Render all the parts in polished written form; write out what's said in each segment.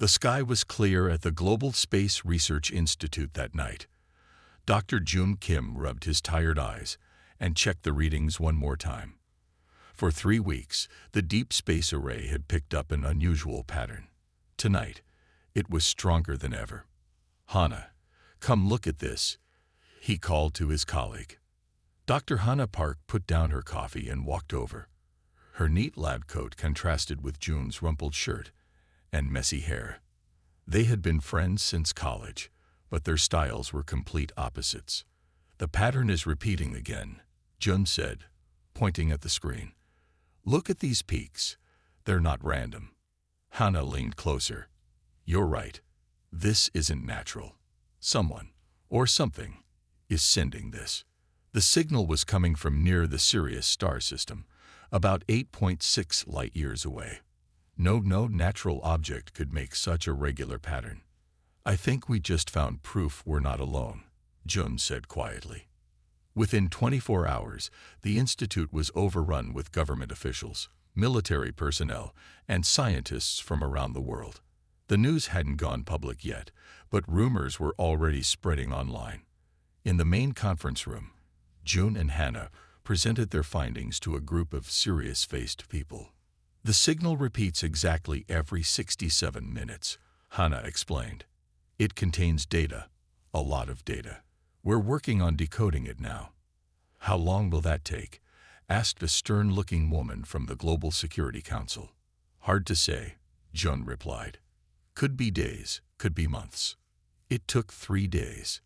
The sky was clear at the Global Space Research Institute that night. Dr. Jun Kim rubbed his tired eyes and checked the readings one more time. For 3 weeks, the Deep Space Array had picked up an unusual pattern. Tonight, it was stronger than ever. "Hannah, come look at this," he called to his colleague. Dr. Hannah Park put down her coffee and walked over. Her neat lab coat contrasted with Jun's rumpled shirt and messy hair. They had been friends since college, but their styles were complete opposites. "The pattern is repeating again," Jun said, pointing at the screen. "Look at these peaks. They're not random." Hannah leaned closer. "You're right. This isn't natural. Someone, or something, is sending this." The signal was coming from near the Sirius star system, about 8.6 light-years away. No natural object could make such a regular pattern. "I think we just found proof we're not alone," Jun said quietly. Within 24 hours, the institute was overrun with government officials, military personnel, and scientists from around the world. The news hadn't gone public yet, but rumors were already spreading online. In the main conference room, Jun and Hannah presented their findings to a group of serious-faced people. "The signal repeats exactly every 67 minutes, Hannah explained. "It contains data, a lot of data. We're working on decoding it now." "How long will that take?" asked a stern-looking woman from the Global Security Council. "Hard to say," Jun replied. "Could be days, could be months." It took 3 days.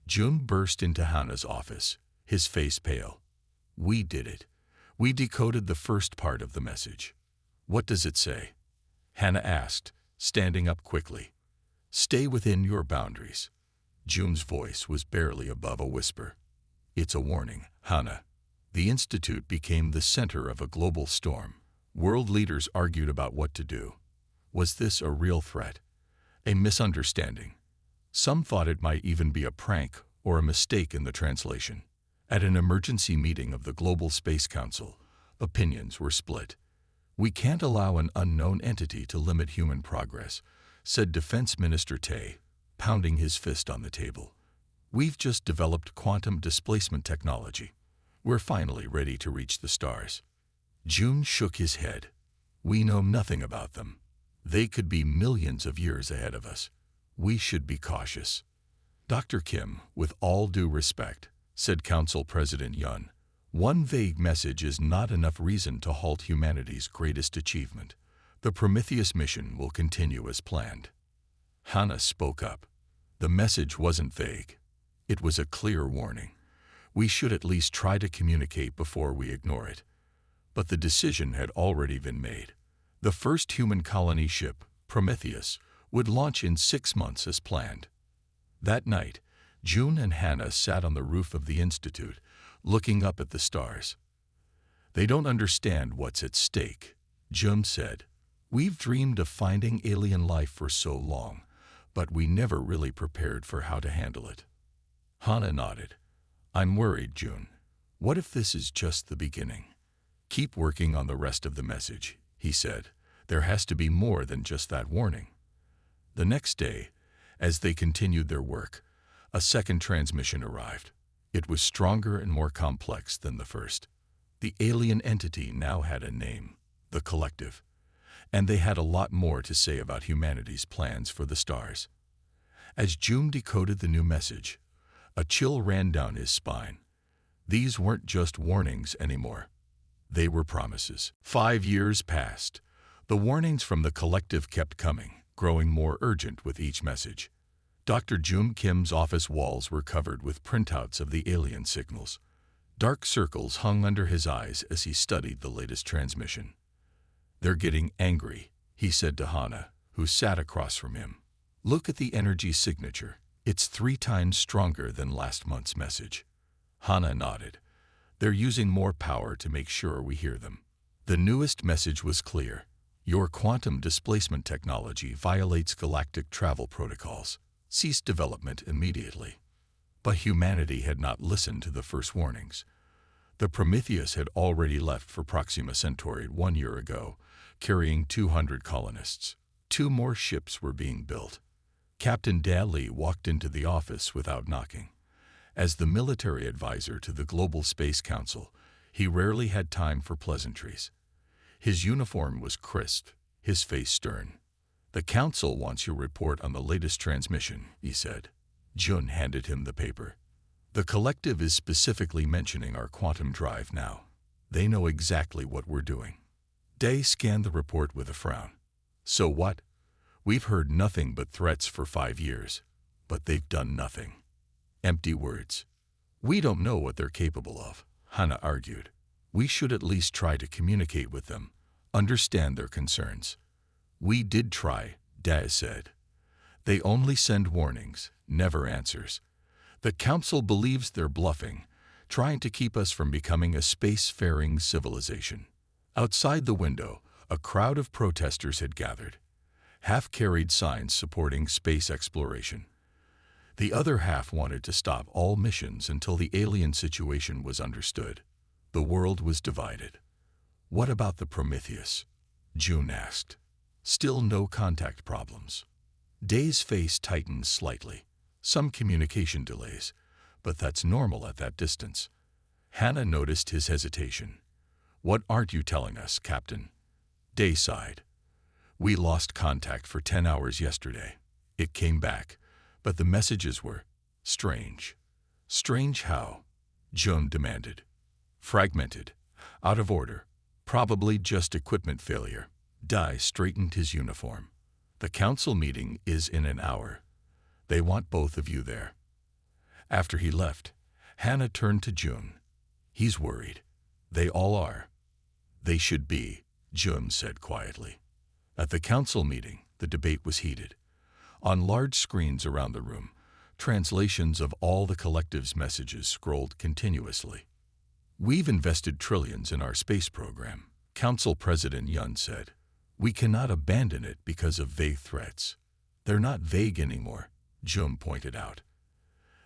Jun burst into Hannah's office, his face pale. "We did it. We decoded the first part of the message." "What does it say?" Hannah asked, standing up quickly. "Stay within your boundaries." Jun's voice was barely above a whisper. "It's a warning, Hannah." The institute became the center of a global storm. World leaders argued about what to do. Was this a real threat? A misunderstanding? Some thought it might even be a prank or a mistake in the translation. At an emergency meeting of the Global Space Council, opinions were split. "We can't allow an unknown entity to limit human progress," said Defense Minister Tay, pounding his fist on the table. "We've just developed quantum displacement technology. We're finally ready to reach the stars." Jun shook his head. "We know nothing about them. They could be millions of years ahead of us. We should be cautious." "Dr. Kim, with all due respect," said Council President Yun, "one vague message is not enough reason to halt humanity's greatest achievement. The Prometheus mission will continue as planned." Hannah spoke up. "The message wasn't vague. It was a clear warning. We should at least try to communicate before we ignore it." But the decision had already been made. The first human colony ship, Prometheus, would launch in 6 months as planned. That night, Jun and Hannah sat on the roof of the institute, looking up at the stars. "They don't understand what's at stake," Jun said. "We've dreamed of finding alien life for so long, but we never really prepared for how to handle it." Hannah nodded. "I'm worried, Jun. What if this is just the beginning?" "Keep working on the rest of the message," he said. "There has to be more than just that warning." The next day, as they continued their work, a second transmission arrived. It was stronger and more complex than the first. The alien entity now had a name, the Collective, and they had a lot more to say about humanity's plans for the stars. As Jun decoded the new message, a chill ran down his spine. These weren't just warnings anymore. They were promises. 5 years passed. The warnings from the Collective kept coming, growing more urgent with each message. Dr. Jun Kim's office walls were covered with printouts of the alien signals. Dark circles hung under his eyes as he studied the latest transmission. "They're getting angry," he said to Hannah, who sat across from him. "Look at the energy signature. It's 3 times stronger than last month's message." Hannah nodded. "They're using more power to make sure we hear them." The newest message was clear. "Your quantum displacement technology violates galactic travel protocols. Cease development immediately." But humanity had not listened to the first warnings. The Prometheus had already left for Proxima Centauri 1 year ago, carrying 200 colonists. 2 more ships were being built. Captain Daly walked into the office without knocking. As the military advisor to the Global Space Council, he rarely had time for pleasantries. His uniform was crisp, his face stern. "The Council wants your report on the latest transmission," he said. Jun handed him the paper. "The collective is specifically mentioning our quantum drive now. They know exactly what we're doing." Day scanned the report with a frown. "So what? We've heard nothing but threats for 5 years, but they've done nothing. Empty words." "We don't know what they're capable of," Hannah argued. "We should at least try to communicate with them, understand their concerns." "We did try," Day said. "They only send warnings, never answers. The Council believes they're bluffing, trying to keep us from becoming a space-faring civilization." Outside the window, a crowd of protesters had gathered. Half carried signs supporting space exploration. The other half wanted to stop all missions until the alien situation was understood. The world was divided. "What about the Prometheus?" June asked. "Still no contact problems." Day's face tightened slightly. "Some communication delays, but that's normal at that distance." Hannah noticed his hesitation. "What aren't you telling us, Captain?" Day sighed. "We lost contact for 10 hours yesterday. It came back, but the messages were strange." "Strange how?" June demanded. "Fragmented, out of order, probably just equipment failure." Day straightened his uniform. "The Council meeting is in an hour. They want both of you there." After he left, Hannah turned to June. "He's worried. They all are." "They should be," June said quietly. At the Council meeting, the debate was heated. On large screens around the room, translations of all the collective's messages scrolled continuously. "We've invested trillions in our space program," Council President Yun said. "We cannot abandon it because of vague threats." "They're not vague anymore," June pointed out.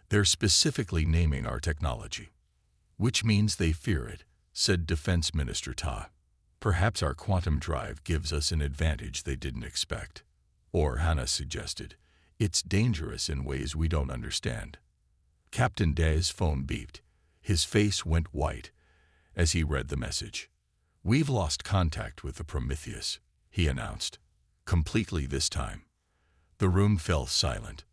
"They're specifically naming our technology." "Which means they fear it," said Defense Minister Ta. "Perhaps our quantum drive gives us an advantage they didn't expect." Or, Hannah suggested, "It's dangerous in ways we don't understand." Captain Day's phone beeped. His face went white as he read the message. "We've lost contact with the Prometheus," he announced. "Completely this time." The room fell silent.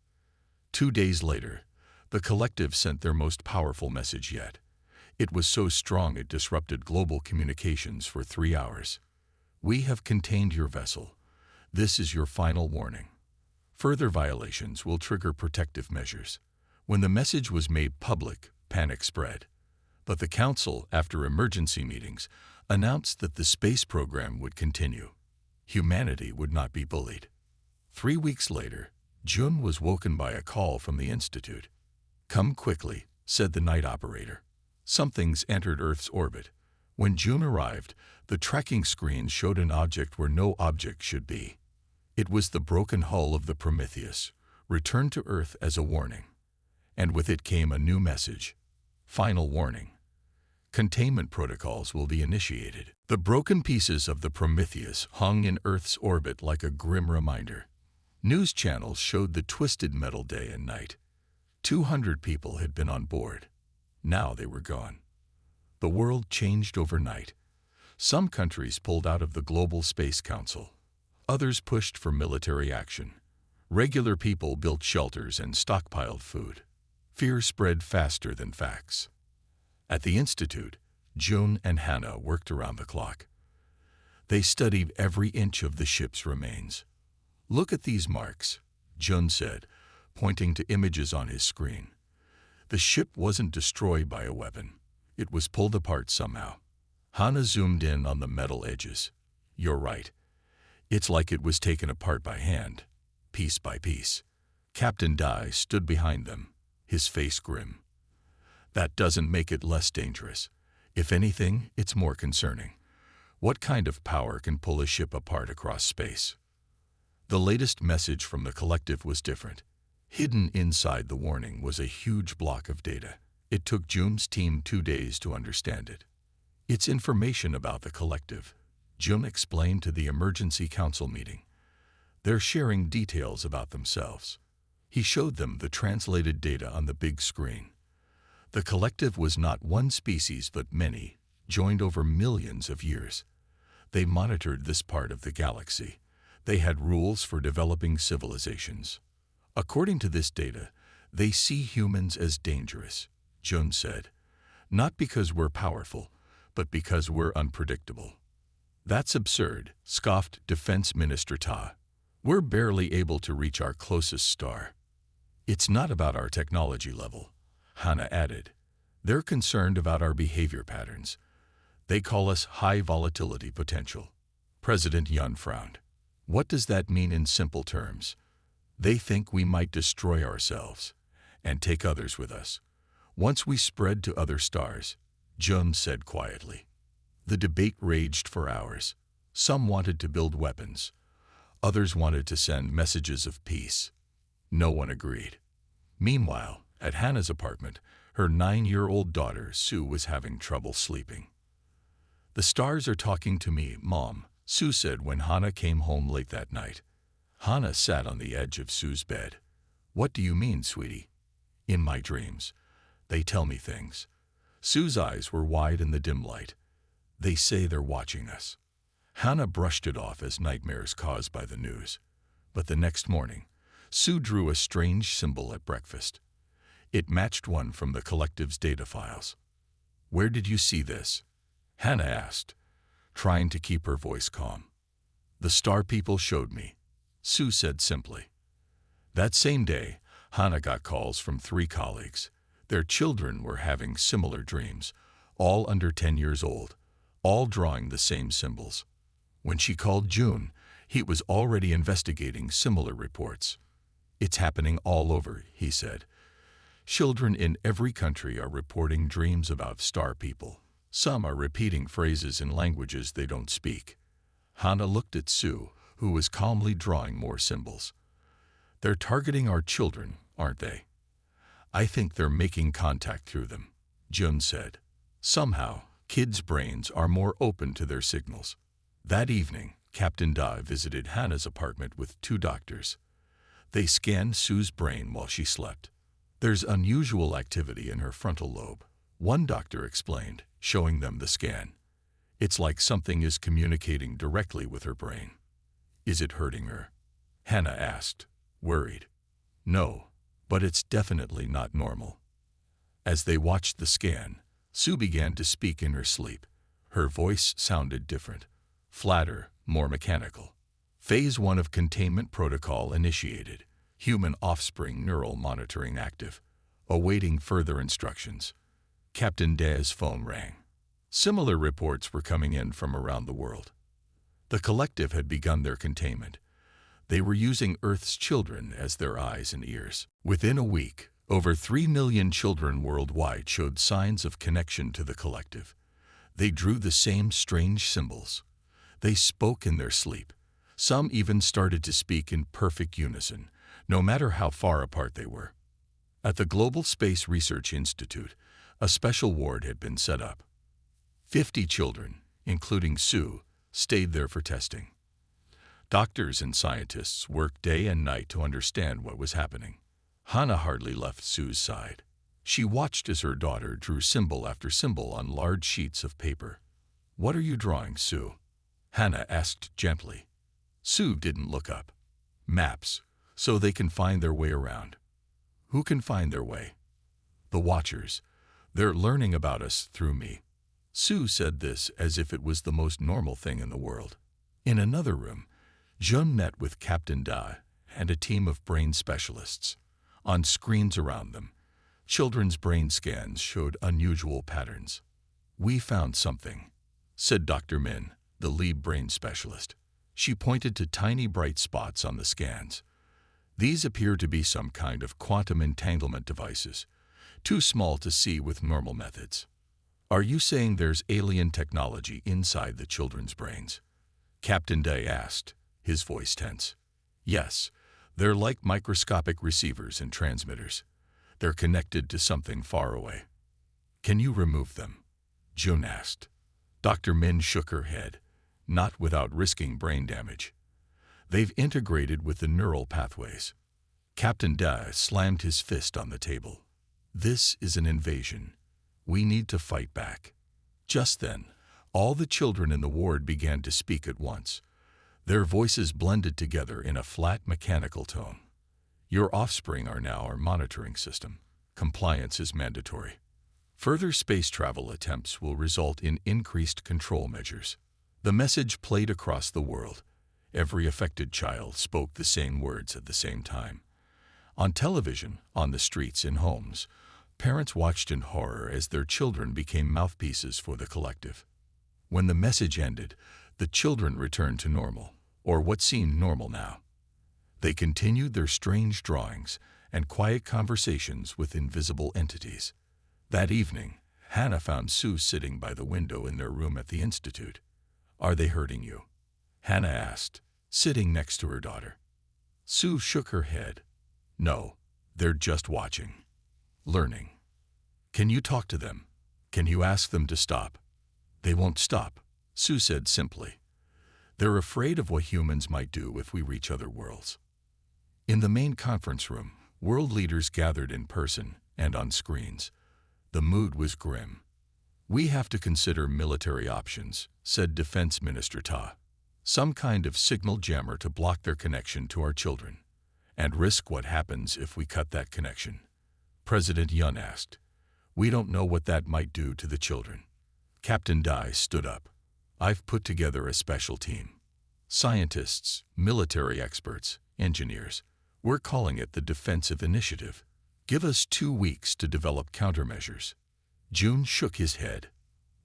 2 days later, the collective sent their most powerful message yet. It was so strong it disrupted global communications for 3 hours. "We have contained your vessel. This is your final warning. Further violations will trigger protective measures." When the message was made public, panic spread. But the Council, after emergency meetings, announced that the space program would continue. Humanity would not be bullied. 3 weeks later, Jun was woken by a call from the Institute. "Come quickly," said the night operator. "Something's entered Earth's orbit." When June arrived, the tracking screen showed an object where no object should be. It was the broken hull of the Prometheus, returned to Earth as a warning. And with it came a new message. Final warning. Containment protocols will be initiated. The broken pieces of the Prometheus hung in Earth's orbit like a grim reminder. News channels showed the twisted metal day and night. 200 people had been on board. Now they were gone. The world changed overnight. Some countries pulled out of the Global Space Council. Others pushed for military action. Regular people built shelters and stockpiled food. Fear spread faster than facts. At the Institute, June and Hannah worked around the clock. They studied every inch of the ship's remains. "Look at these marks," June said, pointing to images on his screen. The ship wasn't destroyed by a weapon. It was pulled apart somehow. Hannah zoomed in on the metal edges. "You're right. It's like it was taken apart by hand, piece by piece." Captain Dye stood behind them, his face grim. "That doesn't make it less dangerous. If anything, it's more concerning. What kind of power can pull a ship apart across space?" The latest message from the collective was different. Hidden inside the warning was a huge block of data. It took June's team 2 days to understand it. "It's information about the collective," June explained to the emergency council meeting. They're sharing details about themselves. He showed them the translated data on the big screen. The collective was not one species but many, joined over millions of years. They monitored this part of the galaxy. They had rules for developing civilizations. According to this data, they see humans as dangerous, Jun said. Not because we're powerful, but because we're unpredictable. That's absurd, scoffed Defense Minister Ta. We're barely able to reach our closest star. It's not about our technology level, Hannah added. They're concerned about our behavior patterns. They call us high volatility potential. President Yun frowned. What does that mean in simple terms? They think we might destroy ourselves and take others with us. Once we spread to other stars, Jun said quietly. The debate raged for hours. Some wanted to build weapons. Others wanted to send messages of peace. No one agreed. Meanwhile, at Hannah's apartment, her 9-year-old daughter, Sue, was having trouble sleeping. The stars are talking to me, Mom, Sue said when Hannah came home late that night. Hannah sat on the edge of Sue's bed. What do you mean, sweetie? In my dreams. They tell me things. Sue's eyes were wide in the dim light. They say they're watching us. Hannah brushed it off as nightmares caused by the news. But the next morning, Sue drew a strange symbol at breakfast. It matched one from the collective's data files. Where did you see this? Hannah asked, trying to keep her voice calm. The star people showed me, Sue said simply. That same day, Hannah got calls from 3 colleagues. Their children were having similar dreams, all under 10 years old, all drawing the same symbols. When she called June, he was already investigating similar reports. It's happening all over, he said. Children in every country are reporting dreams about star people. Some are repeating phrases in languages they don't speak. Hannah looked at Sue, who was calmly drawing more symbols. They're targeting our children, aren't they? I think they're making contact through them, Jun said. Somehow, kids' brains are more open to their signals. That evening, Captain Dai visited Hannah's apartment with 2 doctors. They scanned Sue's brain while she slept. There's unusual activity in her frontal lobe, one doctor explained, showing them the scan. It's like something is communicating directly with her brain. Is it hurting her? Hannah asked, worried. No, but it's definitely not normal. As they watched the scan, Sue began to speak in her sleep. Her voice sounded different, flatter, more mechanical. Phase 1 of containment protocol initiated. Human offspring neural monitoring active. Awaiting further instructions. Captain Dai's phone rang. Similar reports were coming in from around the world. The collective had begun their containment. They were using Earth's children as their eyes and ears. Within a week, over 3 million children worldwide showed signs of connection to the collective. They drew the same strange symbols. They spoke in their sleep. Some even started to speak in perfect unison, no matter how far apart they were. At the Global Space Research Institute, a special ward had been set up. 50 children, including Sue, stayed there for testing. Doctors and scientists worked day and night to understand what was happening. Hannah hardly left Sue's side. She watched as her daughter drew symbol after symbol on large sheets of paper. What are you drawing, Sue? Hannah asked gently. Sue didn't look up. Maps, so they can find their way around. Who can find their way? The Watchers. They're learning about us through me. Sue said this as if it was the most normal thing in the world. In another room, Jun met with Captain Dai and a team of brain specialists. On screens around them, children's brain scans showed unusual patterns. We found something, said Dr. Min, the lead brain specialist. She pointed to tiny bright spots on the scans. These appear to be some kind of quantum entanglement devices, too small to see with normal methods. Are you saying there's alien technology inside the children's brains? Captain Day asked, his voice tense. Yes, they're like microscopic receivers and transmitters. They're connected to something far away. Can you remove them? Jun asked. Dr. Min shook her head, not without risking brain damage. They've integrated with the neural pathways. Captain Da slammed his fist on the table. This is an invasion. We need to fight back. Just then, all the children in the ward began to speak at once. Their voices blended together in a flat mechanical tone. Your offspring are now our monitoring system. Compliance is mandatory. Further space travel attempts will result in increased control measures. The message played across the world. Every affected child spoke the same words at the same time. On television, on the streets, in homes, parents watched in horror as their children became mouthpieces for the collective. When the message ended, the children returned to normal, or what seemed normal now. They continued their strange drawings and quiet conversations with invisible entities. That evening, Hannah found Sue sitting by the window in their room at the Institute. "Are they hurting you?" Hannah asked, sitting next to her daughter. Sue shook her head. "No, they're just watching. Learning." "Can you talk to them? Can you ask them to stop?" "They won't stop," Sue said simply. "They're afraid of what humans might do if we reach other worlds." In the main conference room, world leaders gathered in person and on screens. The mood was grim. "We have to consider military options," said Defense Minister Ta. "Some kind of signal jammer to block their connection to our children. And risk what happens if we cut that connection." President Yun asked. "We don't know what that might do to the children." Captain Dai stood up. "I've put together a special team. Scientists, military experts, engineers. We're calling it the Defensive Initiative. Give us 2 weeks to develop countermeasures." Jun shook his head.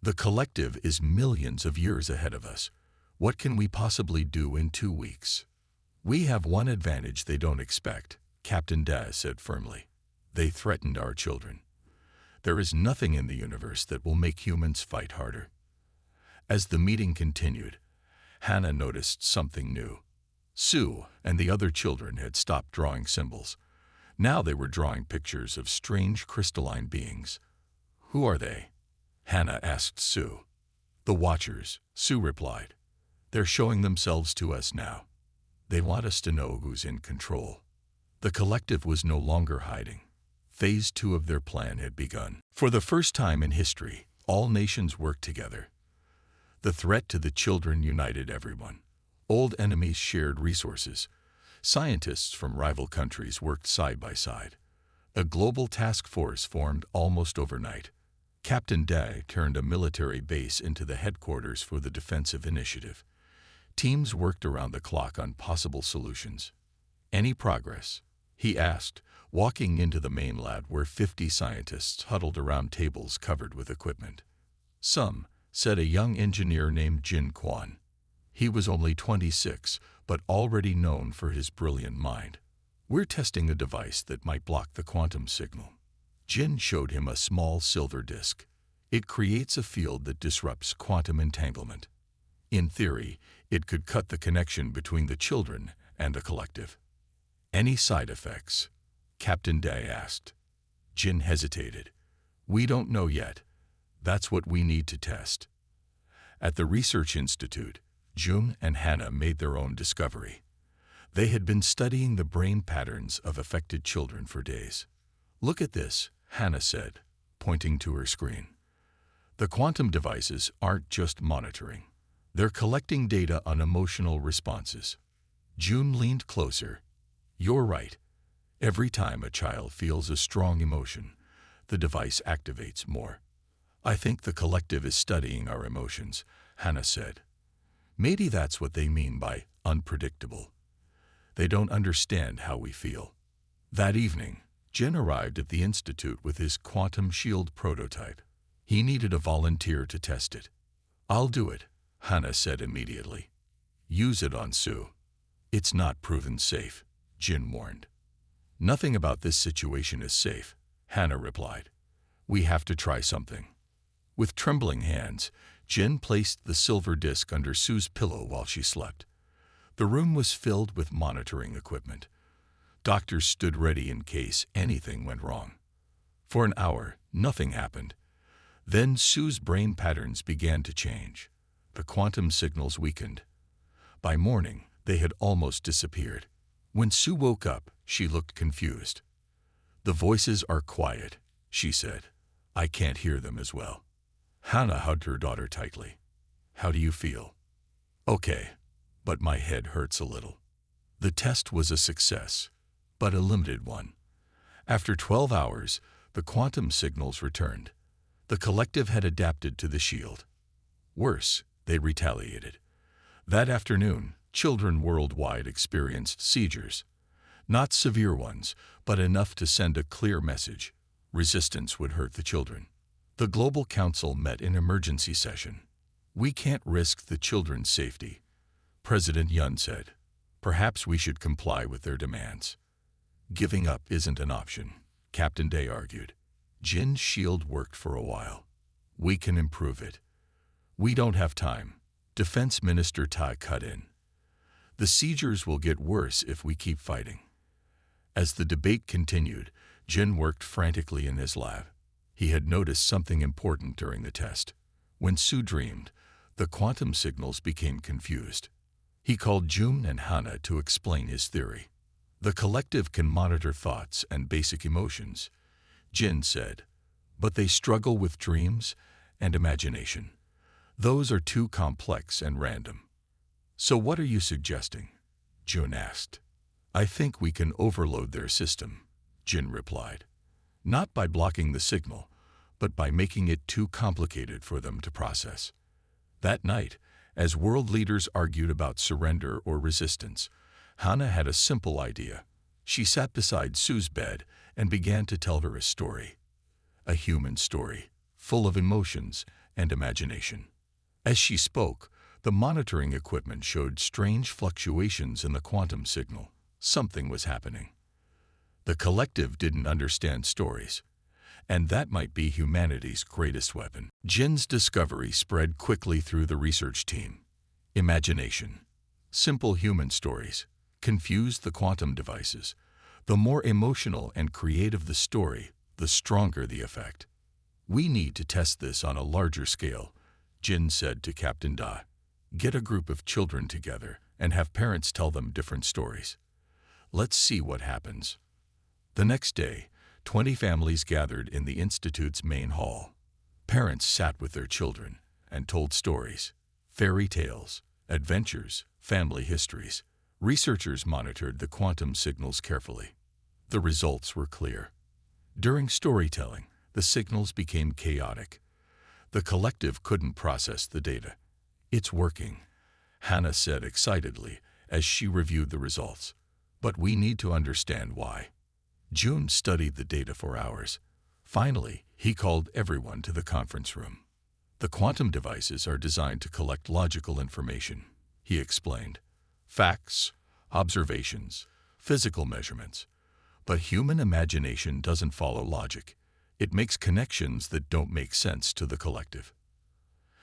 "The collective is millions of years ahead of us. What can we possibly do in 2 weeks?" "We have one advantage they don't expect," Captain Daz said firmly. "They threatened our children. There is nothing in the universe that will make humans fight harder." As the meeting continued, Hannah noticed something new. Sue and the other children had stopped drawing symbols. Now they were drawing pictures of strange crystalline beings. "Who are they?" Hannah asked Sue. "The Watchers," Sue replied. "They're showing themselves to us now. They want us to know who's in control." The collective was no longer hiding. Phase 2 of their plan had begun. For the first time in history, all nations worked together. The threat to the children united everyone. Old enemies shared resources. Scientists from rival countries worked side by side. A global task force formed almost overnight. Captain Day turned a military base into the headquarters for the Defensive Initiative. Teams worked around the clock on possible solutions. "Any progress?" he asked, walking into the main lab where 50 scientists huddled around tables covered with equipment. "Some," said a young engineer named Jin Kwan. He was only 26, but already known for his brilliant mind. "We're testing a device that might block the quantum signal." Jin showed him a small silver disk. "It creates a field that disrupts quantum entanglement. In theory, it could cut the connection between the children and the collective." "Any side effects?" Captain Day asked. Jin hesitated. "We don't know yet. That's what we need to test." At the Research Institute, Jun and Hannah made their own discovery. They had been studying the brain patterns of affected children for days. "Look at this," Hannah said, pointing to her screen. "The quantum devices aren't just monitoring. They're collecting data on emotional responses." Jun leaned closer. "You're right. Every time a child feels a strong emotion, the device activates more." "I think the collective is studying our emotions," Hannah said. "Maybe that's what they mean by unpredictable. They don't understand how we feel." That evening, Jin arrived at the Institute with his quantum shield prototype. He needed a volunteer to test it. "I'll do it," Hannah said immediately. "Use it on Sue." "It's not proven safe," Jin warned. "Nothing about this situation is safe," Hannah replied. "We have to try something." With trembling hands, Jin placed the silver disc under Sue's pillow while she slept. The room was filled with monitoring equipment. Doctors stood ready in case anything went wrong. For an hour, nothing happened. Then Sue's brain patterns began to change. The quantum signals weakened. By morning, They had almost disappeared. When Sue woke up, she looked confused. "The voices are quiet," she said. "I can't hear them as well." Hannah hugged her daughter tightly. "How do you feel?" "Okay, but my head hurts a little." The test was a success, but a limited one. After 12 hours, the quantum signals returned. The collective had adapted to the shield. Worse, they retaliated. That afternoon, children worldwide experienced seizures. Not severe ones, but enough to send a clear message: resistance would hurt the children. The Global Council met in emergency session. "We can't risk the children's safety," President Yun said. "Perhaps we should comply with their demands." "Giving up isn't an option," Captain Day argued. "Jin's shield worked for a while. We can improve it." "We don't have time," Defense Minister Tai cut in. "The seizures will get worse if we keep fighting." As the debate continued, Jin worked frantically in his lab. He had noticed something important during the test. When Sue dreamed, the quantum signals became confused. He called June and Hannah to explain his theory. "The collective can monitor thoughts and basic emotions," Jin said, "but they struggle with dreams and imagination. Those are too complex and random." "So what are you suggesting?" June asked. "I think we can overload their system," Jin replied. "Not by blocking the signal, but by making it too complicated for them to process." That night, as world leaders argued about surrender or resistance, Hannah had a simple idea. She sat beside Sue's bed and began to tell her a story. A human story, full of emotions and imagination. As she spoke, the monitoring equipment showed strange fluctuations in the quantum signal. Something was happening. The collective didn't understand stories, and that might be humanity's greatest weapon. Jin's discovery spread quickly through the research team. Imagination. Simple human stories confused the quantum devices. The more emotional and creative the story, the stronger the effect. "We need to test this on a larger scale," Jin said to Captain Da. "Get a group of children together and have parents tell them different stories. Let's see what happens." The next day, 20 families gathered in the Institute's main hall. Parents sat with their children and told stories, fairy tales, adventures, family histories. Researchers monitored the quantum signals carefully. The results were clear. During storytelling, the signals became chaotic. The collective couldn't process the data. "It's working," Hannah said excitedly as she reviewed the results. "But we need to understand why." June studied the data for hours. Finally, he called everyone to the conference room. "The quantum devices are designed to collect logical information," he explained. "Facts, observations, physical measurements. But human imagination doesn't follow logic. It makes connections that don't make sense to the collective.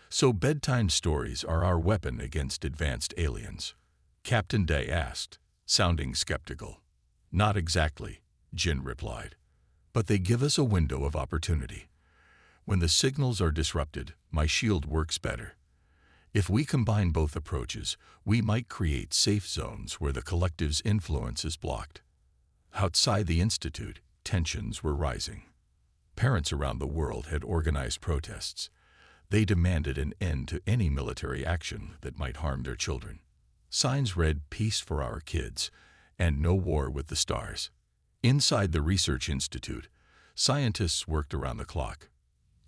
So bedtime stories are our weapon against advanced aliens?" Captain Day asked, sounding skeptical. "Not exactly," Jin replied. "But they give us a window of opportunity. When the signals are disrupted, my shield works better. If we combine both approaches, we might create safe zones where the collective's influence is blocked." Outside the Institute, tensions were rising. Parents around the world had organized protests. They demanded an end to any military action that might harm their children. Signs read "Peace for our kids" and "No war with the stars." Inside the Research Institute, scientists worked around the clock.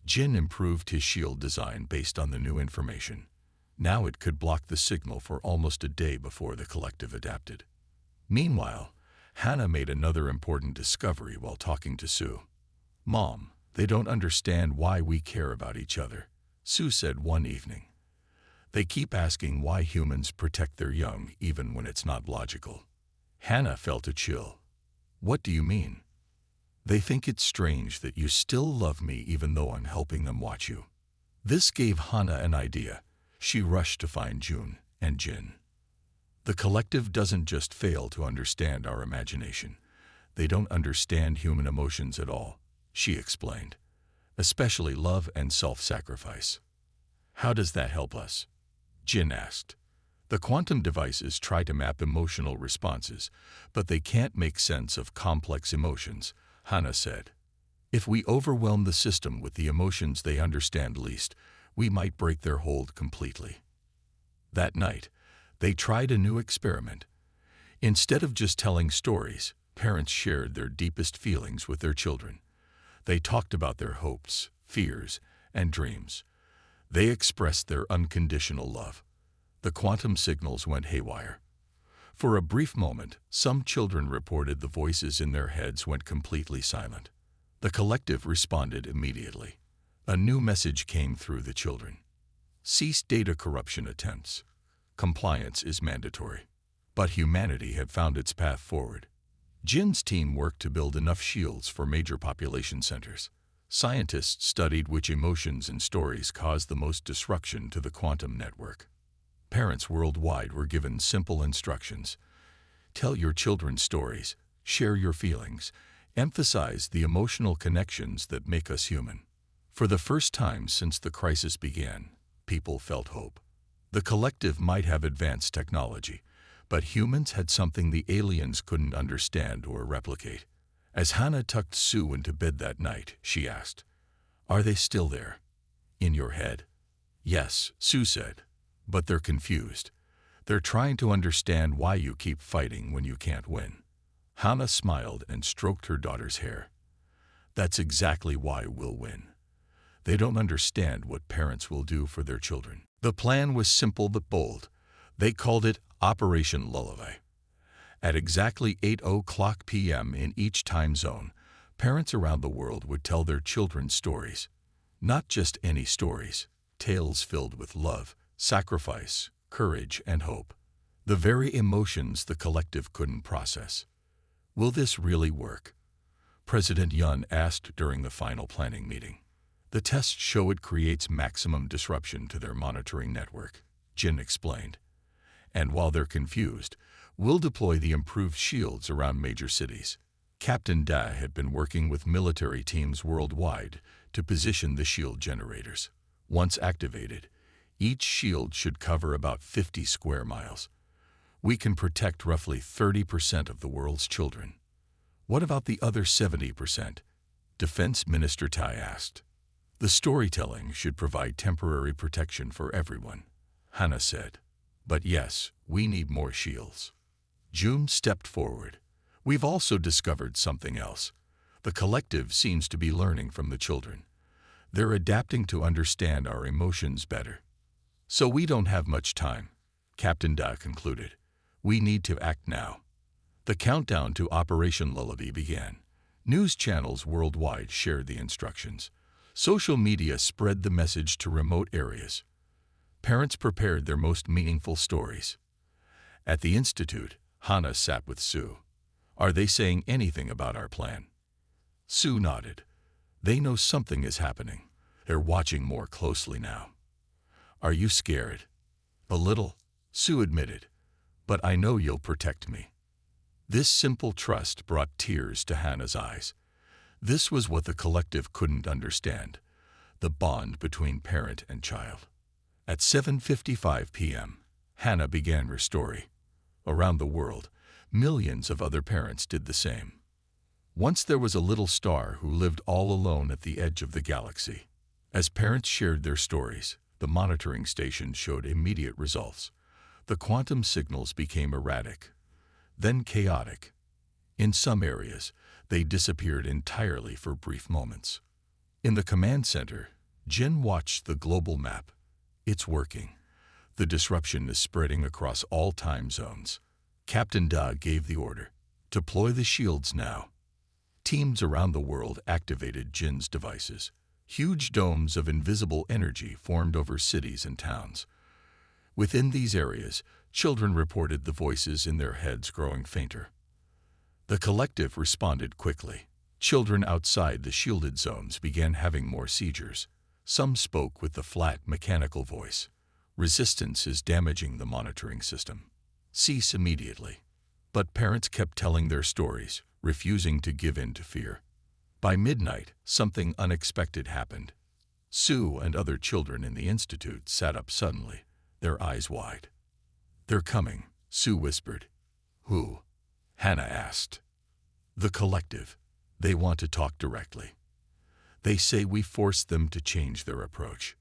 Jin improved his shield design based on the new information. Now it could block the signal for almost a day before the collective adapted. Meanwhile, Hannah made another important discovery while talking to Sue. "Mom, they don't understand why we care about each other," Sue said one evening. "They keep asking why humans protect their young even when it's not logical." Hannah felt a chill. "What do you mean?" "They think it's strange that you still love me even though I'm helping them watch you." This gave Hannah an idea. She rushed to find June and Jin. "The collective doesn't just fail to understand our imagination. They don't understand human emotions at all," she explained, "especially love and self-sacrifice." "How does that help us?" Jin asked. The quantum devices try to map emotional responses, but they can't make sense of complex emotions, Hannah said. If we overwhelm the system with the emotions they understand least, we might break their hold completely. That night, they tried a new experiment. Instead of just telling stories, parents shared their deepest feelings with their children. They talked about their hopes, fears, and dreams. They expressed their unconditional love. The quantum signals went haywire. For a brief moment, some children reported the voices in their heads went completely silent. The collective responded immediately. A new message came through the children. Cease data corruption attempts. Compliance is mandatory. But humanity had found its path forward. Jin's team worked to build enough shields for major population centers. Scientists studied which emotions and stories caused the most disruption to the quantum network. Parents worldwide were given simple instructions. Tell your children stories, share your feelings, emphasize the emotional connections that make us human. For the first time since the crisis began, people felt hope. The collective might have advanced technology, but humans had something the aliens couldn't understand or replicate. As Hannah tucked Sue into bed that night, she asked, "Are they still there? In your head?" "Yes," Sue said, "but they're confused. They're trying to understand why you keep fighting when you can't win." Hannah smiled and stroked her daughter's hair. "That's exactly why we'll win. They don't understand what parents will do for their children." The plan was simple but bold. They called it Operation Lullaby. At exactly 8:00 p.m. in each time zone, parents around the world would tell their children stories. Not just any stories, tales filled with love, sacrifice, courage, and hope. The very emotions the collective couldn't process. Will this really work? President Yun asked during the final planning meeting. The tests show it creates maximum disruption to their monitoring network, Jin explained. And while they're confused, we'll deploy the improved shields around major cities. Captain Da had been working with military teams worldwide to position the shield generators. Once activated, each shield should cover about 50 square miles. We can protect roughly 30% of the world's children. What about the other 70%? Defense Minister Tai asked. The storytelling should provide temporary protection for everyone, Hannah said. But yes, we need more shields. June stepped forward. We've also discovered something else. The collective seems to be learning from the children. They're adapting to understand our emotions better. So we don't have much time, Captain Da concluded. We need to act now. The countdown to Operation Lullaby began. News channels worldwide shared the instructions. Social media spread the message to remote areas. Parents prepared their most meaningful stories. At the Institute, Hannah sat with Sue. Are they saying anything about our plan? Sue nodded. They know something is happening. They're watching more closely now. Are you scared? A little, Sue admitted. But I know you'll protect me. This simple trust brought tears to Hannah's eyes. This was what the collective couldn't understand, the bond between parent and child. At 7:55 p.m., Hannah began her story. Around the world, millions of other parents did the same. Once there was a little star who lived all alone at the edge of the galaxy. As parents shared their stories, the monitoring station showed immediate results. The quantum signals became erratic, then chaotic. In some areas, they disappeared entirely for brief moments. In the command center, Jin watched the global map. It's working. The disruption is spreading across all time zones. Captain Da gave the order. Deploy the shields now. Teams around the world activated Jin's devices. Huge domes of invisible energy formed over cities and towns. Within these areas, children reported the voices in their heads growing fainter. The collective responded quickly. Children outside the shielded zones began having more seizures. Some spoke with the flat, mechanical voice. Resistance is damaging the monitoring system. Cease immediately. But parents kept telling their stories, refusing to give in to fear. By midnight, something unexpected happened. Sue and other children in the institute sat up suddenly, their eyes wide. "They're coming," Sue whispered. "Who?" Hannah asked. "The collective. They want to talk directly. They say we forced them to change their approach."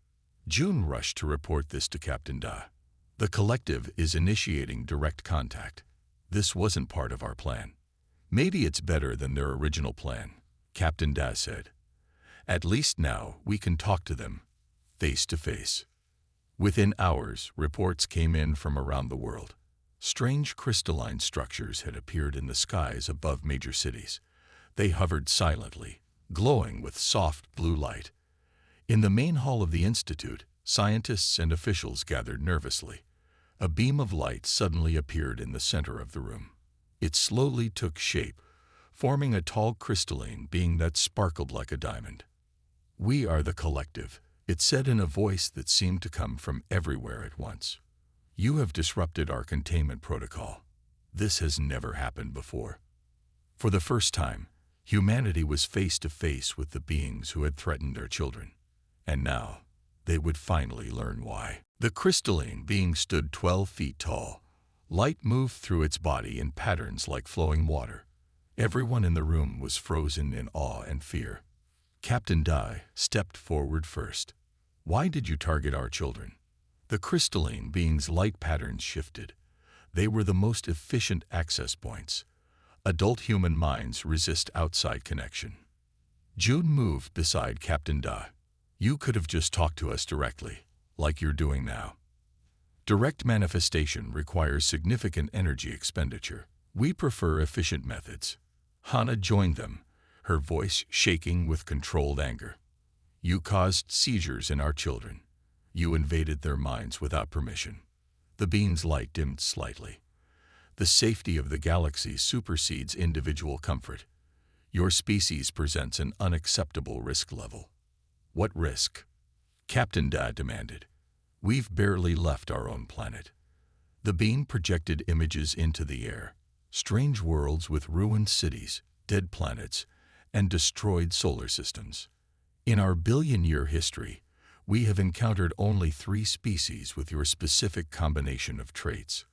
June rushed to report this to Captain Da. "The collective is initiating direct contact. This wasn't part of our plan." "Maybe it's better than their original plan," Captain Da said. "At least now we can talk to them, face to face." Within hours, reports came in from around the world. Strange crystalline structures had appeared in the skies above major cities. They hovered silently, glowing with soft blue light. In the main hall of the Institute, scientists and officials gathered nervously. A beam of light suddenly appeared in the center of the room. It slowly took shape, forming a tall crystalline being that sparkled like a diamond. "We are the collective," it said in a voice that seemed to come from everywhere at once. "You have disrupted our containment protocol. This has never happened before." For the first time, humanity was face to face with the beings who had threatened their children. And now, they would finally learn why. The crystalline being stood 12 feet tall. Light moved through its body in patterns like flowing water. Everyone in the room was frozen in awe and fear. Captain Dai stepped forward first. "Why did you target our children?" The crystalline being's light patterns shifted. They were the most efficient access points. Adult human minds resist outside connection. June moved beside Captain Da. "You could have just talked to us directly, like you're doing now. Direct manifestation requires significant energy expenditure. We prefer efficient methods." Hannah joined them, her voice shaking with controlled anger. "You caused seizures in our children. You invaded their minds without permission." The being's light dimmed slightly. "The safety of the galaxy supersedes individual comfort. Your species presents an unacceptable risk level." "What risk?" Captain Da demanded. "We've barely left our own planet." The being projected images into the air. Strange worlds with ruined cities, dead planets, and destroyed solar systems. "In our billion-year history, we have encountered only 3 species with your specific combination of traits: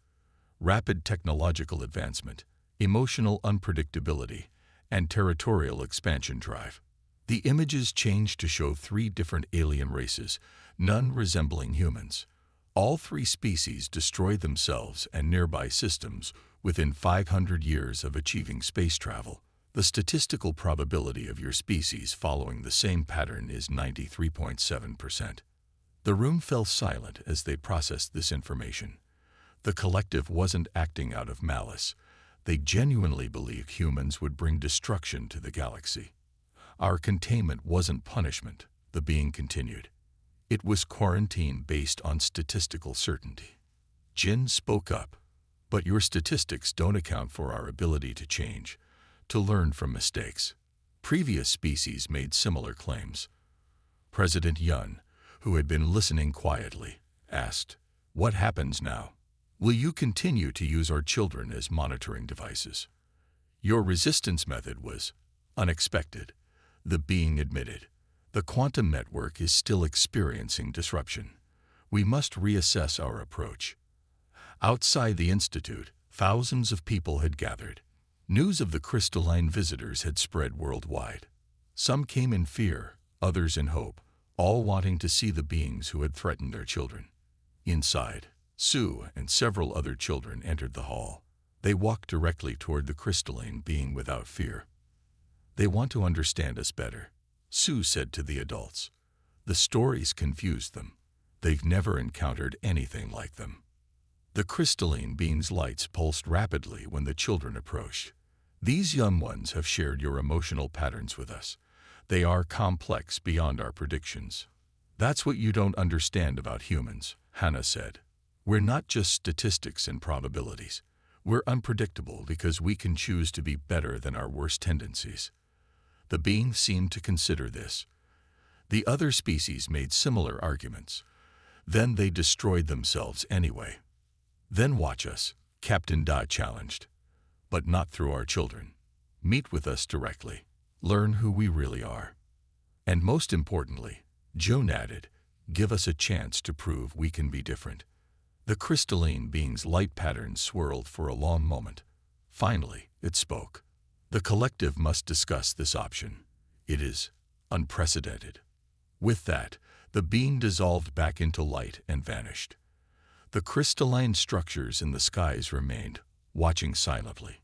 rapid technological advancement, emotional unpredictability, and territorial expansion drive." The images changed to show 3 different alien races, none resembling humans. All 3 species destroyed themselves and nearby systems within 500 years of achieving space travel. The statistical probability of your species following the same pattern is 93.7%. The room fell silent as they processed this information. The collective wasn't acting out of malice. They genuinely believed humans would bring destruction to the galaxy. "Our containment wasn't punishment," the being continued. "It was quarantine based on statistical certainty." Jin spoke up. "But your statistics don't account for our ability to change, to learn from mistakes." Previous species made similar claims. President Yun, who had been listening quietly, asked, "What happens now? Will you continue to use our children as monitoring devices?" "Your resistance method was unexpected," the being admitted. "The quantum network is still experiencing disruption. We must reassess our approach." Outside the Institute, thousands of people had gathered. News of the crystalline visitors had spread worldwide. Some came in fear, others in hope, all wanting to see the beings who had threatened their children. Inside, Sue and several other children entered the hall. They walked directly toward the crystalline being without fear. "They want to understand us better," Sue said to the adults. "The stories confused them. They've never encountered anything like them." The crystalline being's lights pulsed rapidly when the children approached. "These young ones have shared your emotional patterns with us. They are complex beyond our predictions." "That's what you don't understand about humans," Hannah said. "We're not just statistics and probabilities. We're unpredictable because we can choose to be better than our worst tendencies." The being seemed to consider this. The other species made similar arguments. Then they destroyed themselves anyway. "Then watch us," Captain Da challenged. "But not through our children. Meet with us directly. Learn who we really are. And most importantly," June added, "give us a chance to prove we can be different." The crystalline being's light patterns swirled for a long moment. Finally, it spoke. The collective must discuss this option. It is unprecedented. With that, the being dissolved back into light and vanished. The crystalline structures in the skies remained, watching silently.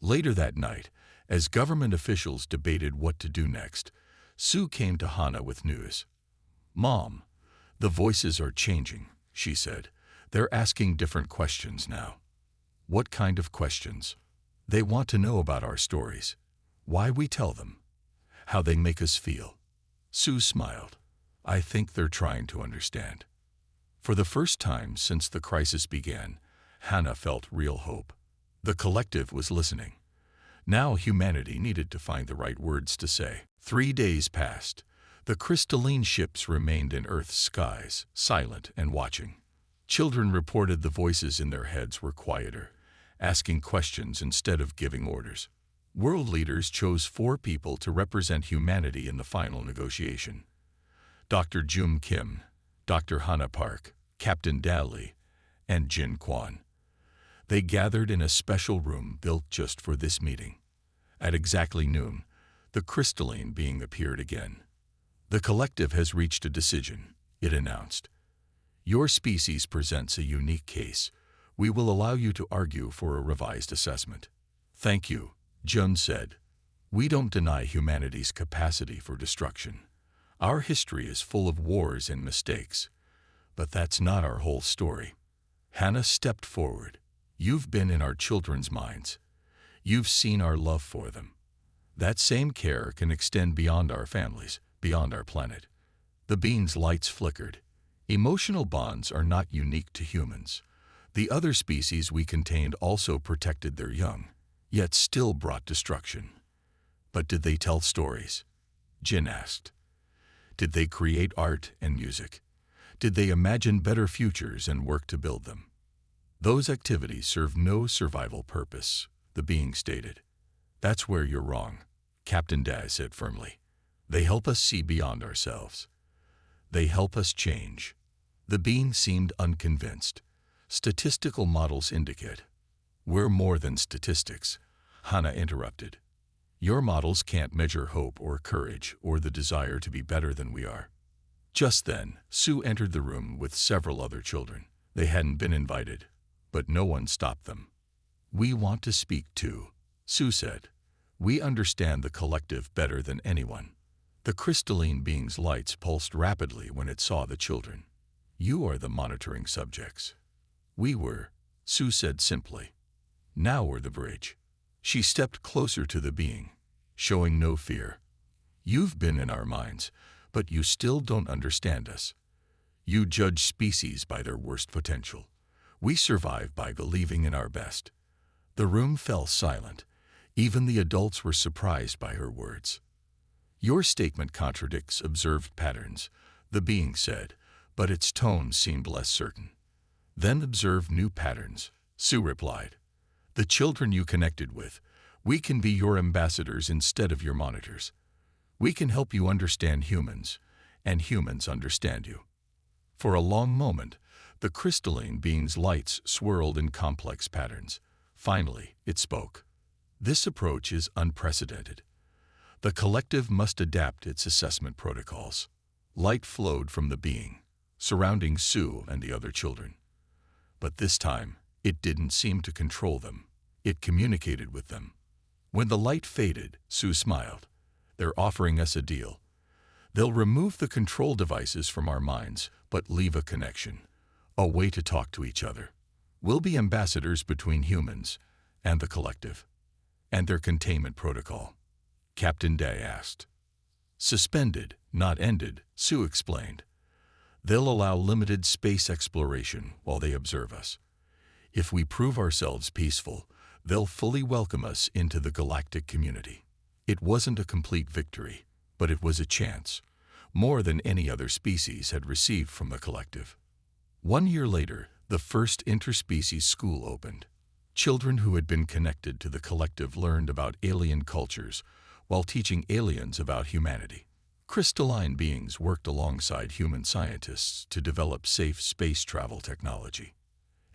Later that night, as government officials debated what to do next, Sue came to Hannah with news. "Mom, the voices are changing," she said. "They're asking different questions now." "What kind of questions?" "They want to know about our stories, why we tell them, how they make us feel." Sue smiled. "I think they're trying to understand." For the first time since the crisis began, Hannah felt real hope. The collective was listening. Now humanity needed to find the right words to say. 3 days passed. The crystalline ships remained in Earth's skies, silent and watching. Children reported the voices in their heads were quieter, asking questions instead of giving orders. World leaders chose 4 people to represent humanity in the final negotiation. Dr. Jum Kim, Dr. Hannah Park, Captain Daly, and Jin Kwan. They gathered in a special room built just for this meeting. At exactly noon, the crystalline being appeared again. "The collective has reached a decision," it announced. "Your species presents a unique case. We will allow you to argue for a revised assessment." "Thank you," Jun said. "We don't deny humanity's capacity for destruction. Our history is full of wars and mistakes. But that's not our whole story." Hannah stepped forward. "You've been in our children's minds. You've seen our love for them. That same care can extend beyond our families, beyond our planet." The being's lights flickered. "Emotional bonds are not unique to humans. The other species we contained also protected their young, yet still brought destruction." "But did they tell stories?" Jin asked. "Did they create art and music? Did they imagine better futures and work to build them?" "Those activities serve no survival purpose," the being stated. "That's where you're wrong," Captain Daz said firmly. "They help us see beyond ourselves. They help us change." The being seemed unconvinced. "Statistical models indicate." "We're more than statistics," Hannah interrupted. "Your models can't measure hope or courage or the desire to be better than we are." Just then, Sue entered the room with several other children. They hadn't been invited, but no one stopped them. "We want to speak too," Sue said. "We understand the collective better than anyone." The crystalline being's lights pulsed rapidly when it saw the children. "You are the monitoring subjects." "We were," Sue said simply. "Now we're the bridge." She stepped closer to the being, showing no fear. "You've been in our minds, but you still don't understand us. You judge species by their worst potential. We survive by believing in our best." The room fell silent. Even the adults were surprised by her words. "Your statement contradicts observed patterns," the being said, but its tone seemed less certain. "Then observe new patterns," Sue replied. "The children you connected with, we can be your ambassadors instead of your monitors. We can help you understand humans, and humans understand you." For a long moment, the crystalline being's lights swirled in complex patterns. Finally, it spoke. "This approach is unprecedented. The collective must adapt its assessment protocols." Light flowed from the being, surrounding Sue and the other children. But this time, it didn't seem to control them. It communicated with them. When the light faded, Sue smiled. "They're offering us a deal. They'll remove the control devices from our minds, but leave a connection, a way to talk to each other. We'll be ambassadors between humans and the collective." "And their containment protocol?" Captain Day asked. "Suspended, not ended," Sue explained. "They'll allow limited space exploration while they observe us. If we prove ourselves peaceful, they'll fully welcome us into the galactic community." It wasn't a complete victory, but it was a chance, more than any other species had received from the collective. 1 year later, the first interspecies school opened. Children who had been connected to the collective learned about alien cultures while teaching aliens about humanity. Crystalline beings worked alongside human scientists to develop safe space travel technology.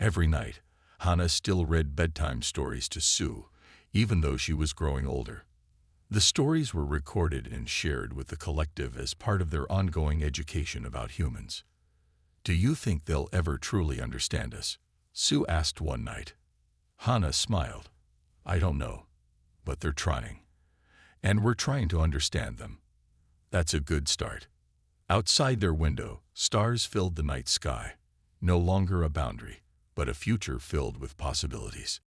Every night, Hannah still read bedtime stories to Sue, even though she was growing older. The stories were recorded and shared with the collective as part of their ongoing education about humans. "Do you think they'll ever truly understand us?" Sue asked one night. Hannah smiled. "I don't know, but they're trying. And we're trying to understand them." "That's a good start." Outside their window, stars filled the night sky, no longer a boundary, but a future filled with possibilities.